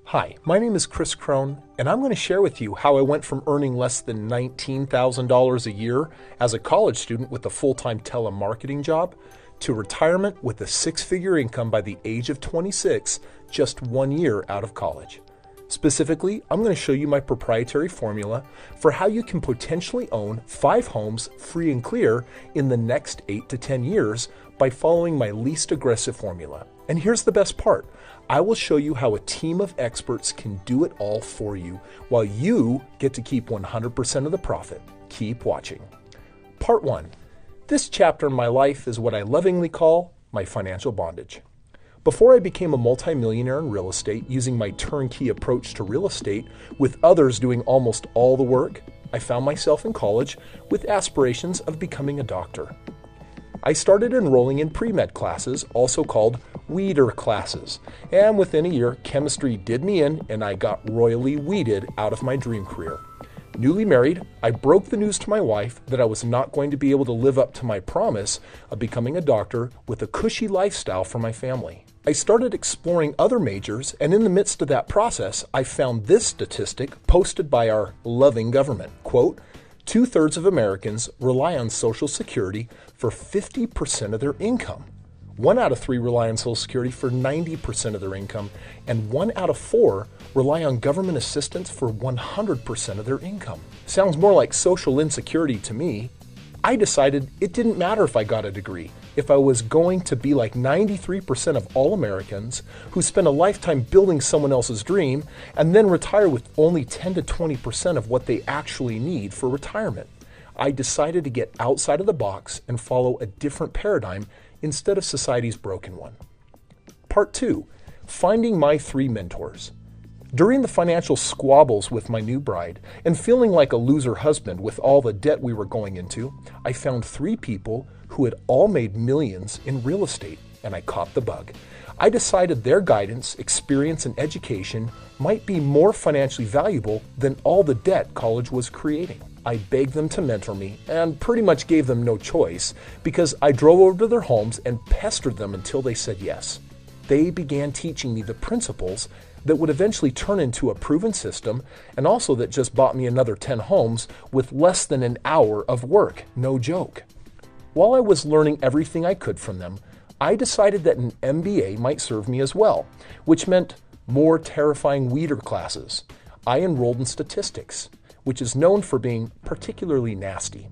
Hi, my name is Chris Crone, and I'm going to share with you how I went from earning less than $19,000 a year as a college student with a full-time telemarketing job to retirement with a six-figure income by the age of 26, just 1 year out of college. Specifically, I'm going to show you my proprietary formula for how you can potentially own 5 homes free and clear in the next 8 to 10 years by following my least aggressive formula. And here's the best part. I will show you how a team of experts can do it all for you while you get to keep 100% of the profit. Keep watching. Part 1. This chapter in my life is what I lovingly call my financial bondage. Before I became a multimillionaire in real estate using my turnkey approach to real estate with others doing almost all the work, I found myself in college with aspirations of becoming a doctor. I started enrolling in pre-med classes, also called weeder classes, and within a year, chemistry did me in and I got royally weeded out of my dream career. Newly married, I broke the news to my wife that I was not going to be able to live up to my promise of becoming a doctor with a cushy lifestyle for my family. I started exploring other majors, and in the midst of that process, I found this statistic posted by our loving government. Quote, 2/3 of Americans rely on Social Security for 50% of their income. 1 out of 3 rely on Social Security for 90% of their income, and 1 out of 4 rely on government assistance for 100% of their income. Sounds more like social insecurity to me. I decided it didn't matter if I got a degree, if I was going to be like 93% of all Americans who spend a lifetime building someone else's dream and then retire with only 10 to 20% of what they actually need for retirement. I decided to get outside of the box and follow a different paradigm instead of society's broken one. Part 2. Finding my 3 mentors. During the financial squabbles with my new bride and feeling like a loser husband with all the debt we were going into, I found 3 people who had all made millions in real estate, and I caught the bug. I decided their guidance, experience, and education might be more financially valuable than all the debt college was creating. I begged them to mentor me and pretty much gave them no choice because I drove over to their homes and pestered them until they said yes. They began teaching me the principles that would eventually turn into a proven system, and also that just bought me another 10 homes with less than an hour of work. No joke. While I was learning everything I could from them, I decided that an MBA might serve me as well, which meant more terrifying weeder classes. I enrolled in statistics, which is known for being particularly nasty.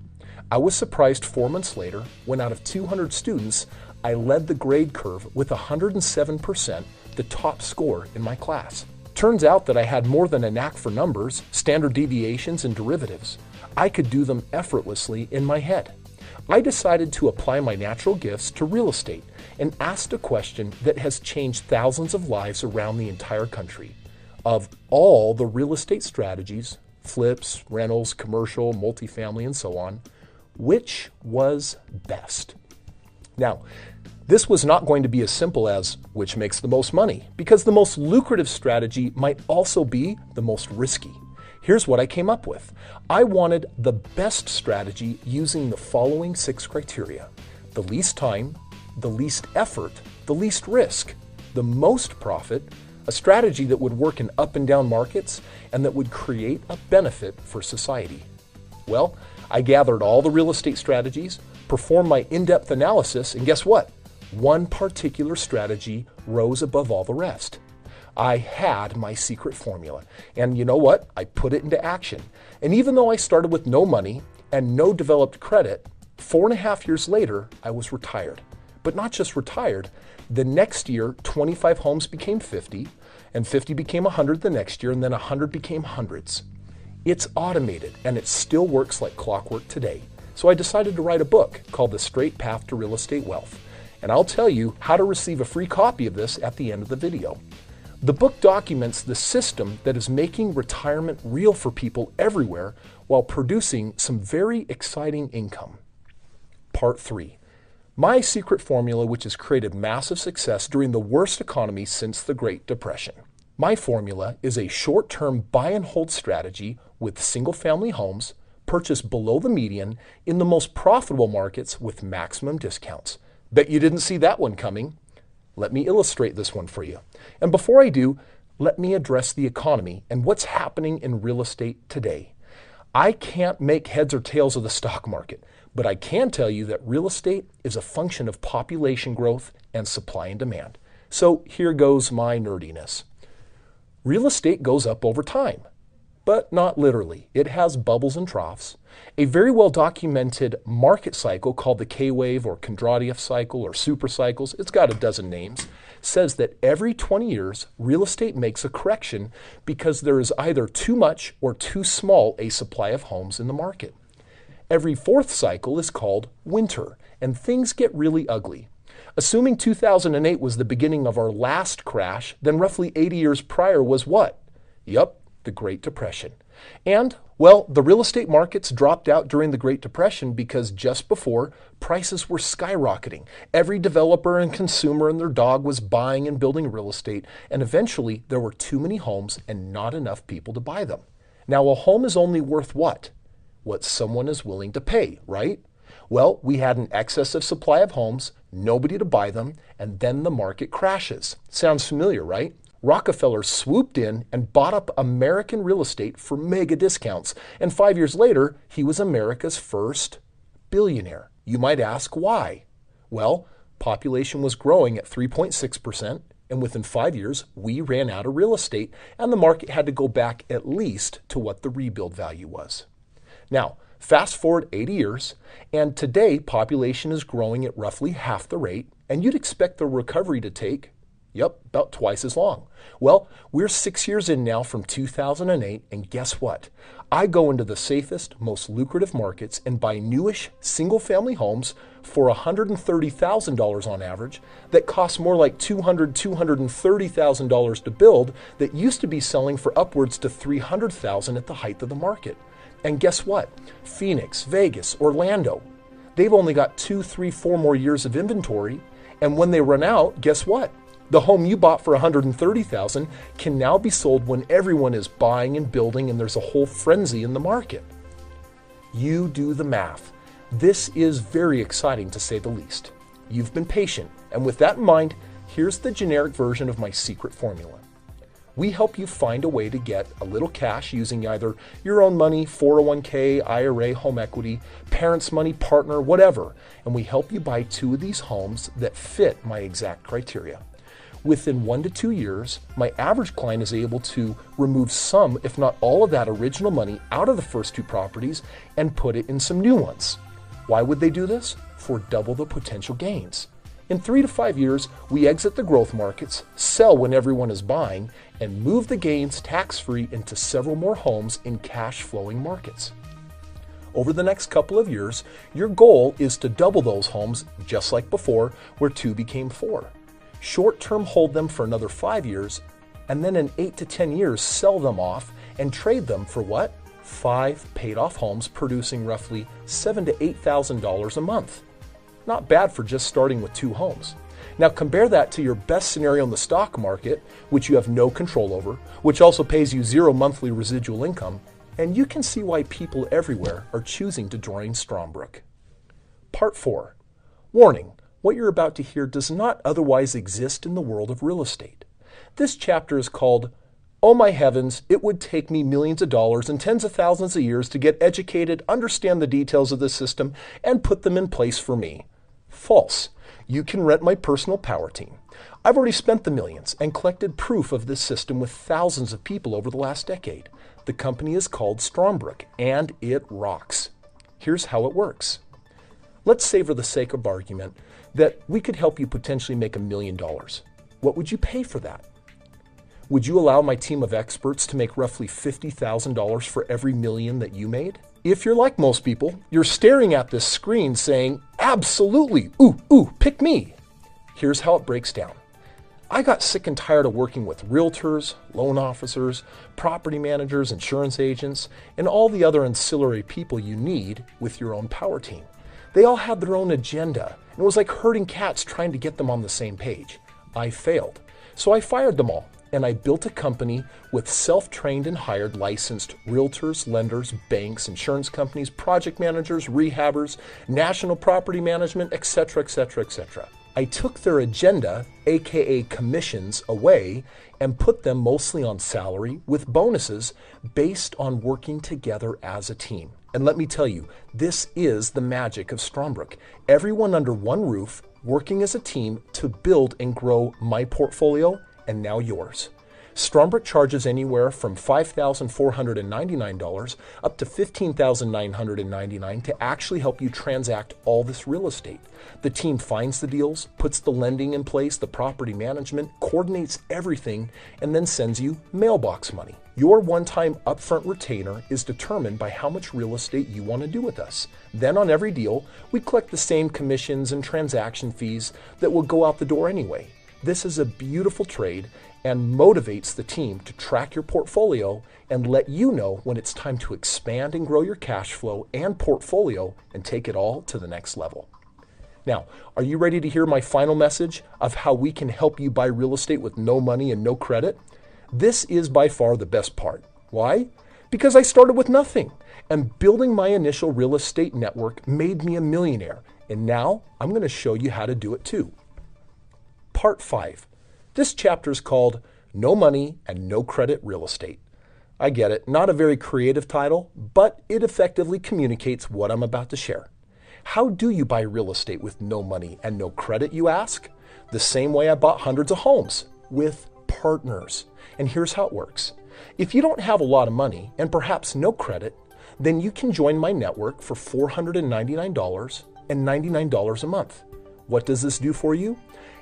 I was surprised 4 months later when out of 200 students, I led the grade curve with 107%, the top score in my class. Turns out that I had more than a knack for numbers, standard deviations, and derivatives. I could do them effortlessly in my head. I decided to apply my natural gifts to real estate and asked a question that has changed thousands of lives around the entire country. Of all the real estate strategies, flips, rentals, commercial, multifamily, and so on, which was best? Now, this was not going to be as simple as which makes the most money, because the most lucrative strategy might also be the most risky. Here's what I came up with. I wanted the best strategy using the following 6 criteria: the least time, the least effort, the least risk, the most profit, a strategy that would work in up and down markets, and that would create a benefit for society. Well, I gathered all the real estate strategies, performed my in-depth analysis, and guess what? One particular strategy rose above all the rest. I had my secret formula, and you know what? I put it into action. And even though I started with no money and no developed credit, 4.5 years later, I was retired. But not just retired. The next year, 25 homes became 50, and 50 became 100 the next year, and then 100 became hundreds. It's automated, and it still works like clockwork today. So I decided to write a book called The Straight Path to Real Estate Wealth. And I'll tell you how to receive a free copy of this at the end of the video. The book documents the system that is making retirement real for people everywhere while producing some very exciting income. Part 3. My secret formula, which has created massive success during the worst economy since the Great Depression. My formula is a short-term buy and hold strategy with single-family homes purchased below the median in the most profitable markets with maximum discounts. Bet you didn't see that one coming. Let me illustrate this one for you. And before I do, let me address the economy and what's happening in real estate today. I can't make heads or tails of the stock market, but I can tell you that real estate is a function of population growth and supply and demand. So here goes my nerdiness. Real estate goes up over time, but not literally. It has bubbles and troughs. A very well documented market cycle called the K-wave or Kondratiev cycle or super cycles, it's got a dozen names, says that every 20 years, real estate makes a correction because there is either too much or too small a supply of homes in the market. Every fourth cycle is called winter, and things get really ugly. Assuming 2008 was the beginning of our last crash, then roughly 80 years prior was what? Yup, the Great Depression. And, well, the real estate markets dropped out during the Great Depression because just before, prices were skyrocketing. Every developer and consumer and their dog was buying and building real estate, and eventually there were too many homes and not enough people to buy them. Now, a home is only worth what? What someone is willing to pay, right? Well, we had an excessive supply of homes, nobody to buy them, and then the market crashes. Sounds familiar, right? Rockefeller swooped in and bought up American real estate for mega discounts, and 5 years later, he was America's first billionaire. You might ask why? Well, population was growing at 3.6%, and within 5 years, we ran out of real estate, and the market had to go back at least to what the rebuild value was. Now, fast forward 80 years, and today population is growing at roughly half the rate, and you'd expect the recovery to take, about twice as long. Well, we're 6 years in now from 2008, and guess what? I go into the safest, most lucrative markets and buy newish single-family homes for $130,000 on average that cost more like $200,000, $230,000 to build that used to be selling for upwards to $300,000 at the height of the market. And guess what? Phoenix, Vegas, Orlando, they've only got 2, 3, 4 more years of inventory, and when they run out, guess what? The home you bought for $130,000 can now be sold when everyone is buying and building and there's a whole frenzy in the market. You do the math. This is very exciting to say the least. You've been patient, and with that in mind, here's the generic version of my secret formula. We help you find a way to get a little cash using either your own money, 401k, IRA, home equity, parents' money, partner, whatever, and we help you buy 2 of these homes that fit my exact criteria. Within 1 to 2 years, my average client is able to remove some, if not all of that original money out of the first 2 properties and put it in some new ones. Why would they do this? For double the potential gains. In 3 to 5 years, we exit the growth markets, sell when everyone is buying, and move the gains tax-free into several more homes in cash-flowing markets. Over the next couple of years, your goal is to double those homes just like before, where 2 became 4. Short-term hold them for another 5 years, and then in 8 to 10 years sell them off and trade them for what? 5 paid-off homes producing roughly $7,000 to $8,000 a month. Not bad for just starting with 2 homes. Now compare that to your best scenario in the stock market, which you have no control over, which also pays you 0 monthly residual income, and you can see why people everywhere are choosing to join Strongbrook. Part 4. Warning. What you're about to hear does not otherwise exist in the world of real estate. This chapter is called, "Oh my heavens, it would take me millions of dollars and tens of thousands of years to get educated, understand the details of this system, and put them in place for me." False. You can rent my personal power team. I've already spent the millions and collected proof of this system with thousands of people over the last decade. The company is called Strongbrook, and it rocks. Here's how it works. Let's say for the sake of argument that we could help you potentially make $1 million. What would you pay for that? Would you allow my team of experts to make roughly $50,000 for every million that you made? If you're like most people, you're staring at this screen saying, absolutely, pick me. Here's how it breaks down. I got sick and tired of working with realtors, loan officers, property managers, insurance agents, and all the other ancillary people you need with your own power team. They all had their own agenda, and it was like herding cats trying to get them on the same page. I failed. So I fired them all, and I built a company with self-trained and hired licensed realtors, lenders, banks, insurance companies, project managers, rehabbers, national property management, etc., etc., etc. I took their agenda, aka commissions, away and put them mostly on salary with bonuses based on working together as a team. And let me tell you, this is the magic of Strongbrook. Everyone under one roof, working as a team to build and grow my portfolio and now yours. Strongbrook charges anywhere from $5,499 up to $15,999 to actually help you transact all this real estate. The team finds the deals, puts the lending in place, the property management, coordinates everything, and then sends you mailbox money. Your one-time upfront retainer is determined by how much real estate you want to do with us. Then on every deal, we collect the same commissions and transaction fees that will go out the door anyway. This is a beautiful trade and motivates the team to track your portfolio and let you know when it's time to expand and grow your cash flow and portfolio and take it all to the next level. Now, are you ready to hear my final message of how we can help you buy real estate with no money and no credit? This is by far the best part. Why? Because I started with nothing, and building my initial real estate network made me a millionaire, and now I'm going to show you how to do it too. Part 5. This chapter is called No Money and No Credit Real Estate. I get it, not a very creative title, but it effectively communicates what I'm about to share. How do you buy real estate with no money and no credit, you ask? The same way I bought hundreds of homes, with partners. And here's how it works. If you don't have a lot of money and perhaps no credit, then you can join my network for $499.99 a month. What does this do for you?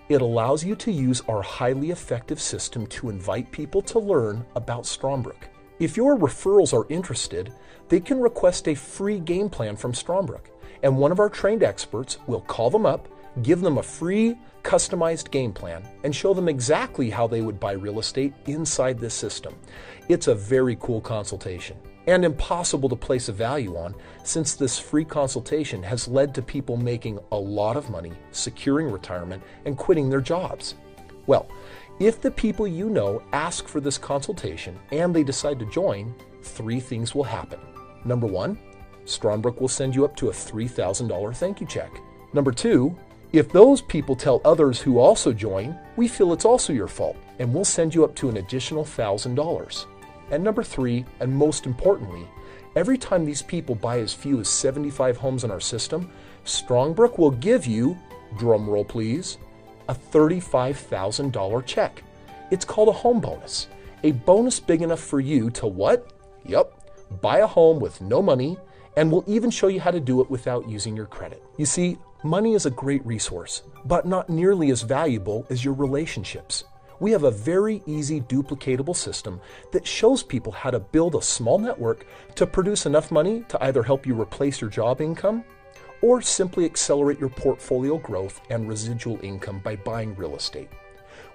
It allows you to use our highly effective system to invite people to learn about Strongbrook. If your referrals are interested, they can request a free game plan from Strongbrook, and one of our trained experts will call them up, give them a free customized game plan, and show them exactly how they would buy real estate inside this system. It's a very cool consultation and impossible to place a value on, since this free consultation has led to people making a lot of money, securing retirement, and quitting their jobs. Well, if the people you know ask for this consultation and they decide to join, 3 things will happen. Number 1, Strongbrook will send you up to a $3,000 thank you check. Number 2, if those people tell others who also join, we feel it's also your fault, and we'll send you up to an additional $1,000. And number 3, and most importantly, every time these people buy as few as 75 homes in our system, Strongbrook will give you, drum roll please, a $35,000 check. It's called a home bonus. A bonus big enough for you to what? Yup, buy a home with no money, and we'll even show you how to do it without using your credit. You see, money is a great resource, but not nearly as valuable as your relationships. We have a very easy duplicatable system that shows people how to build a small network to produce enough money to either help you replace your job income or simply accelerate your portfolio growth and residual income by buying real estate.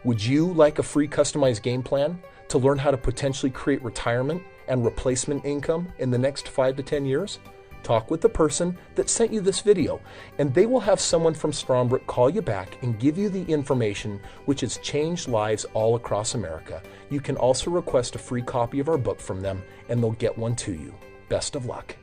Would you like a free customized game plan to learn how to potentially create retirement and replacement income in the next 5 to 10 years? Talk with the person that sent you this video, and they will have someone from Strongbrook call you back and give you the information which has changed lives all across America. You can also request a free copy of our book from them, and they'll get one to you. Best of luck.